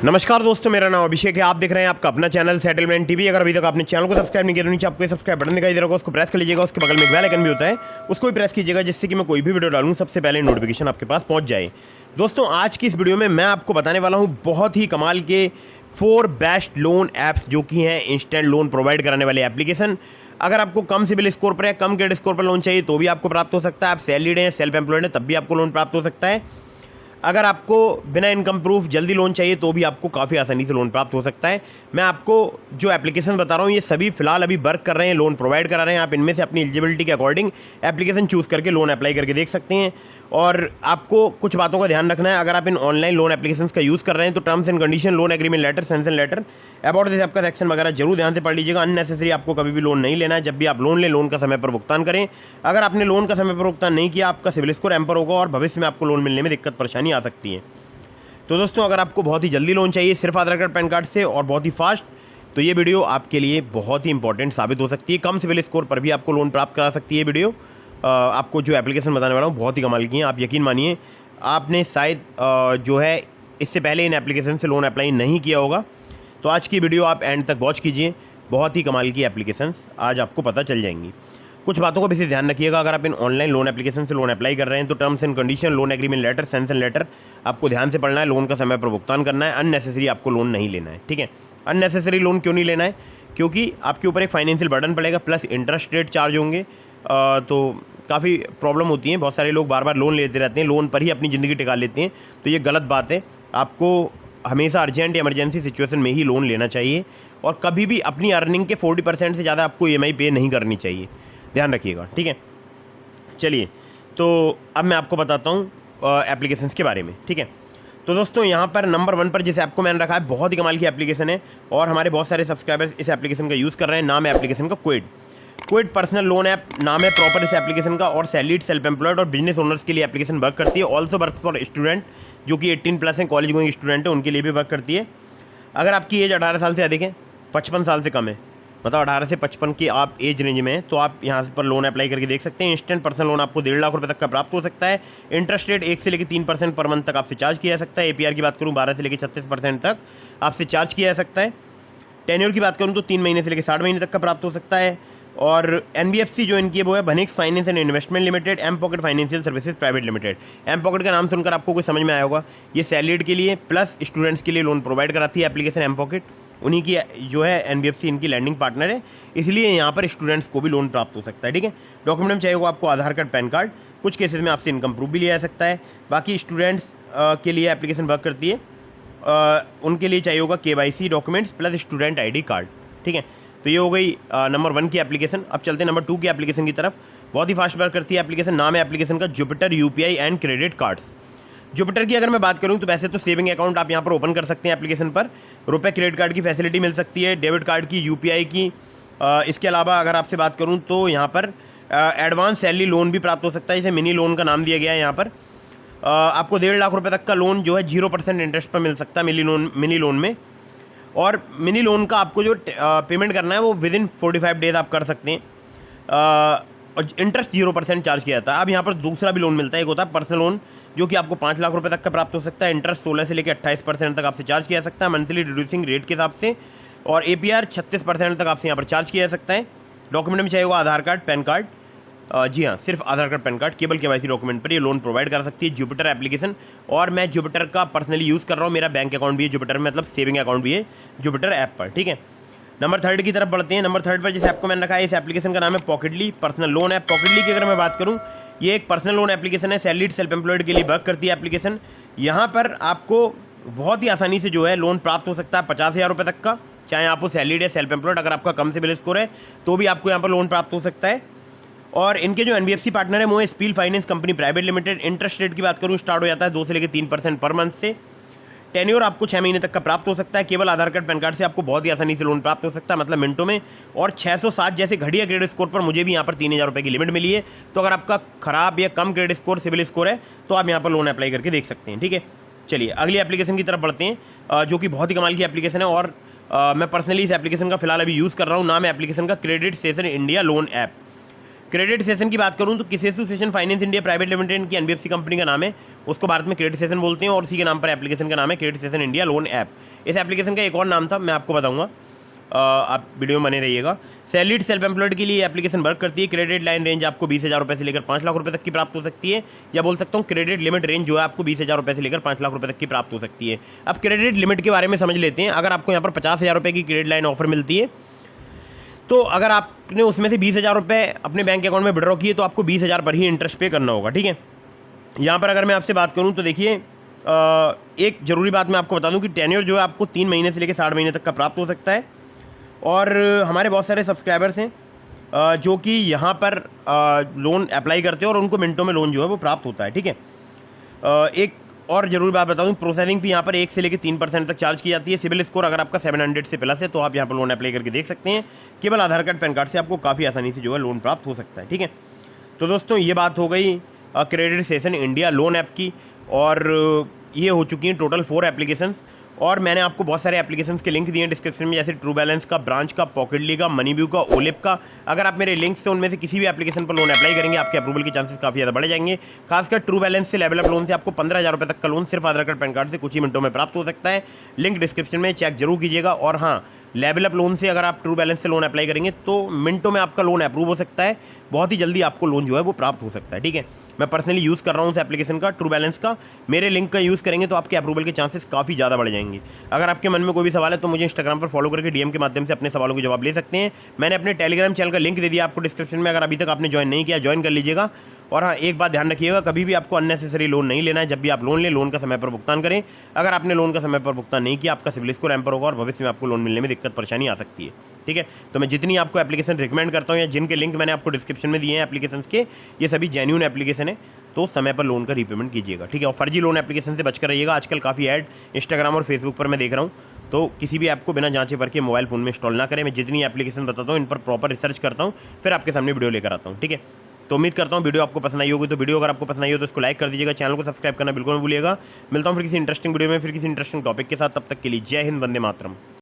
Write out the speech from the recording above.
नमस्कार दोस्तों, मेरा नाम अभिषेक है। आप देख रहे हैं आपका अपना चैनल सेटलमेंट टीवी। अगर अभी तक आपने चैनल को सब्सक्राइब नहीं किया तो नीचे आपको सब्सक्राइब बटन दिखाई दे रहा होगा, उसको प्रेस कर लीजिएगा। उसके बगल में एक बेल आइकन भी होता है, उसको भी प्रेस कीजिएगा, जिससे कि मैं कोई भी वीडियो डालूं सबसे पहले नोटिफिकेशन आपके पास पहुंच जाए। दोस्तों, आज की इस वीडियो में मैं आपको बताने वाला हूँ बहुत ही कमाल के 4 बेस्ट लोन ऐप्स, जो कि हैं इंस्टेंट लोन प्रोवाइड कराने वाले एप्लीकेशन। अगर आपको कम सिबिल स्कोर पर या कम क्रेडिट स्कोर पर लोन चाहिए तो भी आपको प्राप्त हो सकता है। आप सैलरीड हैं, सेल्फ एम्प्लॉयड हैं, तब भी आपको लोन प्राप्त हो सकता है। अगर आपको बिना इनकम प्रूफ जल्दी लोन चाहिए तो भी आपको काफ़ी आसानी से लोन प्राप्त हो सकता है। मैं आपको जो एप्लीकेशन बता रहा हूँ ये सभी फिलहाल अभी वर्क कर रहे हैं, लोन प्रोवाइड करा रहे हैं। आप इनमें से अपनी एलिजिबिलिटी के अकॉर्डिंग एप्लीकेशन चूज़ करके लोन अप्लाई करके देख सकते हैं। और आपको कुछ बातों का ध्यान रखना है। अगर आप इन ऑनलाइन लोन एप्लीकेशन का यूज़ कर रहे हैं तो terms and condition, loan agreement letter, sanction letter, about this आपका सेक्शन वगैरह जरूर ध्यान से पढ़ लीजिएगा। अननेसेसरी आपको कभी भी लोन नहीं लेना है। जब भी आप लोन लें, लोन का समय पर भुगतान करें। अगर आपने लोन का समय पर भुगतान नहीं किया, आपका सिबिल स्कोर एम्पर होगा और भविष्य में आपको लोन मिलने में दिक्कत परेशानी आ सकती है। तो दोस्तों, अगर आपको बहुत ही जल्दी लोन चाहिए सिर्फ आधार कार्ड पैन कार्ड से और बहुत ही फास्ट, तो ये वीडियो आपके लिए बहुत ही इंपॉर्टेंट साबित हो सकती है। कम सिबिल स्कोर पर भी आपको लोन प्राप्त करा सकती है वीडियो। आपको जो एप्लीकेशन बताने वाला हूँ बहुत ही कमाल की है। आप यकीन मानिए, आपने शायद जो है इससे पहले इन एप्लीकेशन से लोन अप्लाई नहीं किया होगा। तो आज की वीडियो आप एंड तक वॉच कीजिए। बहुत ही कमाल की एप्लीकेशन आज आपको पता चल जाएंगी। कुछ बातों को विशेष ध्यान रखिएगा। अगर आप इन ऑनलाइन लोन एप्लीकेशन से लोन अप्लाई कर रहे हैं तो terms and condition, loan agreement letter, sanction letter आपको ध्यान से पढ़ना है। लोन का समय पर भुगतान करना है। अननेसेसरी आपको लोन नहीं लेना है, ठीक है। अननेसेसरी लोन क्यों नहीं लेना है? क्योंकि आपके ऊपर एक फाइनेंशियल बर्डन पड़ेगा, प्लस इंटरेस्ट रेट चार्ज होंगे। तो काफ़ी प्रॉब्लम होती है। बहुत सारे लोग बार बार लोन लेते रहते हैं, लोन पर ही अपनी ज़िंदगी टिका लेते हैं। तो ये गलत बात है। आपको हमेशा अर्जेंट इमरजेंसी सिचुएशन में ही लोन लेना चाहिए और कभी भी अपनी अर्निंग के 40% से ज़्यादा आपको EMI पे नहीं करनी चाहिए। ध्यान रखिएगा, ठीक है। चलिए, तो अब मैं आपको बताता हूँ एप्लीकेशंस के बारे में, ठीक है। तो दोस्तों, यहाँ पर नंबर 1 पर जिस ऐप को मैंने रखा है, बहुत ही कमाल की एप्लीकेशन है और हमारे बहुत सारे सब्सक्राइबर्स इस एप्लीकेशन का यूज़ कर रहे हैं। नाम है एप्लीकेशन का क्विड पर्सनल लोन ऐप नाम है प्रॉपर इस एप्लीकेशन का। और सैलरीड, सेल्फ एम्प्लॉयड और बिजनेस ओनर्स के लिए एप्लीकेशन वर्क करती है। ऑल्सो वर्क फॉर स्टूडेंट जो कि 18+ हैं, कॉलेज गोइंग स्टूडेंट है, उनके लिए भी वर्क करती है। अगर आपकी एज 18 साल से अधिक है, 55 साल से कम है, मतलब 18 से 55 की आप एज रेंज में हैं, तो आप यहाँ पर लोन अप्लाई करके देख सकते हैं। इंस्टेंट पर्सनल लोन आपको 1.5 लाख रुपए तक का प्राप्त हो सकता है। इंटरेस्ट रेट 1 से लेकर 3% पर मंथ तक आपसे चार्ज किया जा सकता है। APR की बात करूँ 12 से लेकर 36% तक आपसे चार्ज किया जा सकता है। टेन्योर की बात करूँ तो 3 महीने से लेकर 60 महीने तक का प्राप्त हो सकता है। और NBFC जो इनकी है वो है भनिक्स finance and investment limited, M Pocket financial services private limited. M Pocket का नाम सुनकर आपको कुछ समझ में आया होगा। ये सैलरीड के लिए प्लस स्टूडेंट्स के लिए लोन प्रोवाइड कराती है एप्लीकेशन एम पॉकेट। उन्हीं की जो है NBFC इनकी लैंडिंग पार्टनर है, इसलिए यहाँ पर स्टूडेंट्स को भी लोन प्राप्त हो सकता है, ठीक है। डॉक्यूमेंट में चाहिए होगा आपको आधार कार्ड, पैन कार्ड। कुछ केसेस में आपसे इनकम प्रूफ भी लिया जा सकता है। बाकी स्टूडेंट्स के लिए एप्लीकेशन वर्क करती है। उनके लिए चाहिए होगा KYC documents plus student ID card, ठीक है। तो ये हो गई नंबर 1 की एप्लीकेशन। अब चलते हैं नंबर 2 की एप्लीकेशन की तरफ। बहुत ही फास्ट वर्क करती है एप्लीकेशन। नाम है एप्लीकेशन का Jupiter UPI and credit cards. Jupiter की अगर मैं बात करूं तो वैसे तो सेविंग अकाउंट आप यहां पर ओपन कर सकते हैं एप्लीकेशन पर। रुपए क्रेडिट कार्ड की फैसिलिटी मिल सकती है, डेबिट कार्ड की, UPI की। इसके अलावा अगर आपसे बात करूं तो यहाँ पर एडवांस सैलरी लोन भी प्राप्त हो सकता है, जिसे मिनी लोन का नाम दिया गया है। यहाँ पर आपको 1.5 लाख रुपये तक का लोन जो है 0% इंटरेस्ट पर मिल सकता है मिनी लोन में। और मिनी लोन का आपको जो पेमेंट करना है वो विदिन 45 डेज आप कर सकते हैं। और इंटरेस्ट 0% चार्ज किया जाता है। अब यहाँ पर दूसरा भी लोन मिलता है, एक होता है पर्सनल लोन, जो कि आपको 5 लाख रुपए तक का प्राप्त हो सकता है। इंटरेस्ट 16 से लेकर 28% तक आपसे चार्ज किया जा सकता है मंथली रिड्यूसिंग रेट के हिसाब से। और APR 36% तक आपसे यहाँ पर चार्ज किया जा सकता है। डॉक्यूमेंट में चाहिए होगा आधार कार्ड, पैन कार्ड। जी हाँ, सिर्फ आधार कार्ड, पैन कार्ड, केवल KYC डॉक्यूमेंट पर ये लोन प्रोवाइड कर सकती है जुपिटर एप्लीकेशन। और मैं जुपिटर का पर्सनली यूज़ कर रहा हूँ। मेरा बैंक अकाउंट भी है जुपिटर में, मतलब सेविंग अकाउंट भी है जुपिटर ऐप पर, ठीक है। नंबर 3 की तरफ बढ़ते हैं। नंबर 3 पर जिस ऐप को मैंने रखा है, इस एप्लीकेशन का नाम है पॉकेटली पर्सनल लोन ऐप। पॉकेटली की अगर मैं बात करूँ, ये एक पर्सनल लोन एप्लीकेशन है। सैलरीड, सेल्फ एम्प्लॉयड के लिए वर्क करती है एप्लीकेशन। यहाँ पर आपको बहुत ही आसानी से जो है लोन प्राप्त हो सकता है 50,000 रुपये तक का, चाहे आपको सैलरीड है, सेल्फ एम्प्लॉयड। अगर आपका कम सिबिल स्कोर है तो भी आपको यहाँ पर लोन प्राप्त हो सकता है। और इनके जो NBFC पार्टनर है वो है spill finance company private limited. Interest rate की बात करूँ स्टार्ट हो जाता है 2 से लेकर 3% पर मंथ से। टेन्योर आपको 6 महीने तक का प्राप्त हो सकता है। केवल आधार कार्ड, पैन कार्ड से आपको बहुत ही आसानी से लोन प्राप्त हो सकता है, मतलब मिनटों में। और 607 जैसे घड़िया क्रेडिट स्कोर पर मुझे भी यहाँ पर 3,000 रुपये की लिमिट मिली है। तो अगर आपका खराब या कम क्रेडिट स्कोर, सिबिल स्कोर है, तो आप यहाँ पर लोन अप्लाई करके देख सकते हैं, ठीक है। चलिए अगली एप्लीकेशन की तरफ बढ़ते हैं, जो कि बहुत ही कमाल की एप्लीकेशन है। और मैं पर्सनली इस एप्लीकेशन का फिलहाल अभी यूज़ कर रहा हूँ। नाम है एप्लीकेशन का credit session India loan app. Credit session की बात करूं तो किसेसु session finance India private limited की एनबीएफसी कंपनी का नाम है, उसको भारत में क्रेडिट सेशन बोलते हैं और उसी के नाम पर एप्लीकेशन का नाम है credit session India loan app. इस एप्लीकेशन का एक और नाम था, मैं आपको बताऊंगा, आप वीडियो में बने रहिएगा। सैलरीड सेल्फ एम्प्लॉयड के लिए एप्लीकेशन वर्क करती है। क्रेडिट लाइन रेंज आपको 20,000 रुपये से लेकर 5 लाख रुपये तक की प्राप्त हो सकती है, या बोल सकता हूँ क्रेडिट लिमिट रेंज जो है आपको 20,000 रुपये से लेकर 5 लाख रुपये तक की प्राप्त हो सकती है। अब क्रेडिट लिमिट के बारे में समझ लेते हैं। अगर आपको यहाँ पर 50,000 रुपये की क्रेडिट लाइन ऑफर मिलती है, तो अगर आपने उसमें से 20,000 रुपये अपने बैंक अकाउंट में विड्रॉ किए तो आपको 20,000 पर ही इंटरेस्ट पे करना होगा, ठीक है। यहाँ पर अगर मैं आपसे बात करूँ तो देखिए, एक ज़रूरी बात मैं आपको बता दूँ कि टेन्योर जो है आपको 3 महीने से लेकर 60 महीने तक का प्राप्त हो सकता है। और हमारे बहुत सारे सब्सक्राइबर्स हैं जो कि यहाँ पर लोन अप्लाई करते हैं और उनको मिनटों में लोन जो है वो प्राप्त होता है, ठीक है। एक और ज़रूरी बात बता दूँ, प्रोसेसिंग फी यहाँ पर 1 से लेकर 3% तक चार्ज की जाती है। सिविल स्कोर अगर आपका 700 से प्लस है तो आप यहाँ पर लोन अप्लाई करके देख सकते हैं। केवल आधार कार्ड पैन कार्ड से आपको काफ़ी आसानी से जो है लोन प्राप्त हो सकता है, ठीक है। तो दोस्तों ये बात हो गई credit session India loan app की, और ये हो चुकी हैं टोटल 4 एप्लीकेशंस। और मैंने आपको बहुत सारे एप्लीकेशंस के लिंक दिए हैं डिस्क्रिप्शन में, जैसे ट्रू बैलेंस का, ब्रांच का, पॉकेटली का, मनीव्यू का, ओलिप का। अगर आप मेरे लिंक से उनमें से किसी भी एप्लीकेशन पर लोन अप्लाई करेंगे, आपके अप्रूवल के चांसेस काफ़ी ज़्यादा बढ़ जाएंगे। खासकर ट्रू बैलेंस से लेवल अप लोन से आपको 15,000 रुपये तक का लोन सिर्फ आधार कार्ड पैन कार्ड से कुछ ही मिनटों में प्राप्त हो सकता है। लिंक डिस्क्रिप्शन में चेक जरूर कीजिएगा। और हाँ, लेवल अप लोन से अगर आप ट्रू बैलेंस से लोन अप्लाई करेंगे तो मिनटों में आपका लोन अप्रूव हो सकता है, बहुत ही जल्दी आपको लोन जो है वो प्राप्त हो सकता है, ठीक है। मैं पर्सनली यूज़ कर रहा हूँ उस एप्लीकेशन का, ट्रू बैलेंस का। मेरे लिंक का यूज़ करेंगे तो आपके अप्रूवल के चांसेस काफ़ी ज़्यादा बढ़ जाएंगे। अगर आपके मन में कोई भी सवाल है तो मुझे इंस्टाग्राम पर फॉलो करके डीएम के माध्यम से अपने सवालों के जवाब ले सकते हैं। मैंने अपने टेलीग्राम चैनल का लिंक दे दिया आपको डिस्क्रिप्शन में, अगर अभी तक आपने ज्वाइन नहीं किया ज्वाइन कर लीजिएगा। और हाँ, एक बात ध्यान रखिएगा, कभी भी आपको अननेसेसरी लोन नहीं लेना है। जब भी आप लोन लें, लोन का समय पर भुगतान करें। अगर आपने लोन का समय पर भुगतान नहीं किया, आपका सिविल स्कोर हैम्पर होगा और भविष्य में आपको लोन मिलने में दिक्कत परेशानी आ सकती है, ठीक है। तो मैं जितनी आपको एप्लीकेशन रिकमेंड करता हूँ या जिनके लिंक मैंने आपको डिस्क्रिप्शन में दिए हैं एप्लीकेशन के, ये सभी जेन्युइन एप्लीकेशन है, तो समय पर लोन का रीपेमेंट कीजिएगा, ठीक है। और फर्जी लोन एप्लीकेशन से बचकर रहिएगा। आजकल काफ़ी ऐड इंस्टाग्राम और फेसबुक पर मैं देख रहा हूँ, तो किसी भी ऐप को बिना जांचे परखे मोबाइल फ़ोन में इंस्टॉल ना करें। मैं जितनी एप्लीकेशन बताता हूँ इन पर प्रॉपर रिसर्च करता हूँ, फिर आपके सामने वीडियो लेकर आता हूँ, ठीक है। तो उम्मीद करता हूँ वीडियो आपको पसंद आई होगी। तो वीडियो अगर आपको पसंद आई हो तो इसको लाइक कर दीजिएगा, चैनल को सब्सक्राइब करना बिल्कुल मत भूलिएगा। मिलता हूँ फिर किसी इंटरेस्टिंग वीडियो में, फिर किसी इंटरेस्टिंग टॉपिक के साथ। तब तक के लिए जय हिंद, वंदे मातरम।